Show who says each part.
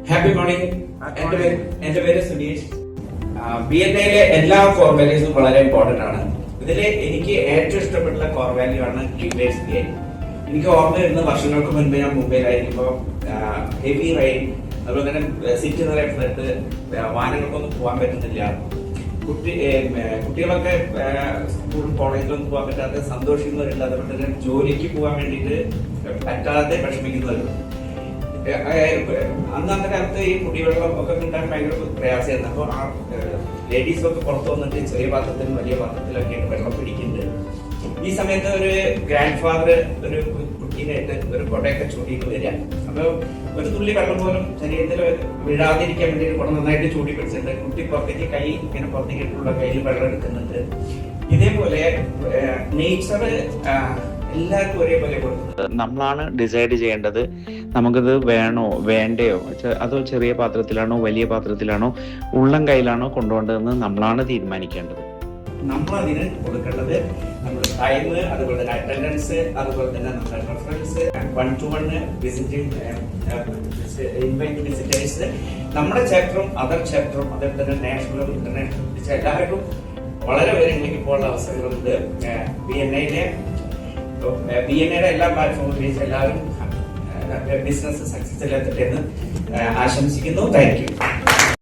Speaker 1: Happy morning. എന്റെ പേര് സുനീഷ്. BNIയിലെ എല്ലാ കോർ വാല്യൂസും വളരെ ഇമ്പോർട്ടന്റ് ആണ്. ഇതില് എനിക്ക് ഏറ്റവും ഇഷ്ടപ്പെട്ടുള്ള കോർ വാല്യൂ ആണ് ലീഡേഴ്സ് ഗെയിൻ. എനിക്ക് ഓർമ്മ വരുന്ന വർഷങ്ങൾക്ക് മുൻപ് ഞാൻ മുംബൈയിലായിരിക്കുമ്പോൾ ഹെവി റെയിൻ, അതുപോലെ തന്നെ സിറ്റി നിറയെ ഫ്ലഡ്, വാഹനങ്ങൾക്കൊന്നും പോകാൻ പറ്റുന്നില്ല. കുട്ടികളൊക്കെ സ്കൂൾ കോളേജിലൊന്നും പോകാൻ പറ്റാതെ സന്തോഷിക്കുന്നവരുണ്ട്. അതുകൊണ്ട് തന്നെ ജോലിക്ക് പോകാൻ വേണ്ടിയിട്ട് പറ്റാതെ വിഷമിക്കുന്നവരുണ്ട്. അന്നത്തെ കാലത്ത് ഈ കുടിവെള്ളം ഒക്കെ കിട്ടാൻ ഭയങ്കര പ്രയാസമായിരുന്നു. അപ്പോൾ ആ ലേഡീസ് ഒക്കെ പുറത്തു വന്നിട്ട് ചെറിയ പാത്രത്തിലും വലിയ പാത്രത്തിലൊക്കെയാണ് വെള്ളം പിടിക്കുന്നത്. ഈ സമയത്ത് ഒരു ഗ്രാൻഡ് ഫാദർ ഒരു കുട്ടീനായിട്ട് ഒരു കൊടയൊക്കെ ചൂണ്ടിയിട്ട് വരിക. അപ്പോൾ ഒരു തുള്ളി വെള്ളം പോലും ശരീരത്തിൽ വീഴാതിരിക്കാൻ വേണ്ടിയിട്ട് കുട നന്നായിട്ട് ചൂണ്ടി പിടിച്ചിട്ടുണ്ട്. കുട്ടി പുറത്തേക്ക് കൈ ഇങ്ങനെ പുറത്തേക്ക് ഇട്ടുള്ള കയ്യിൽ വെള്ളം എടുക്കുന്നുണ്ട്. ഇതേപോലെ നേച്ചർ എല്ലാവർക്കും ഒരേപോലെ കൊടുക്കുന്നത്.
Speaker 2: നമ്മളാണ് ഡിസൈഡ് ചെയ്യേണ്ടത് നമുക്കിത് വേണോ വേണ്ടയോ, അതോ ചെറിയ പാത്രത്തിലാണോ വലിയ പാത്രത്തിലാണോ ഉള്ളം കയ്യിലാണോ കൊണ്ടുപോകേണ്ടതെന്ന് നമ്മളാണ് തീരുമാനിക്കേണ്ടത്.
Speaker 1: നമ്മളതിന് കൊടുക്കേണ്ടത് നമ്മുടെ ടൈം, അതുപോലെ തന്നെ അറ്റൻഡൻസ്, അതുപോലെ തന്നെ നമ്മുടെ റെഫറൻസ്, 1-to-1 ഇൻവൈറ്റ് വിസിറ്റേഴ്സ്, നമ്മുടെ ചാപ്റ്ററും അതർ ചാപ്റ്ററും, അതുപോലെ തന്നെ നാഷണലും ഇന്റർനാഷണലും എല്ലാവർക്കും വളരെ വിവരങ്ങളിലേക്ക് പോകാനുള്ള അവസരങ്ങളുണ്ട്. BNIയുടെ എല്ലാ പ്ലാറ്റ്ഫോമും ഉപയോഗിച്ച് എല്ലാവരും ബിസിനസ് സക്സസ് എത്തട്ടെ എന്ന് ആശംസിക്കുന്നു. Thank you.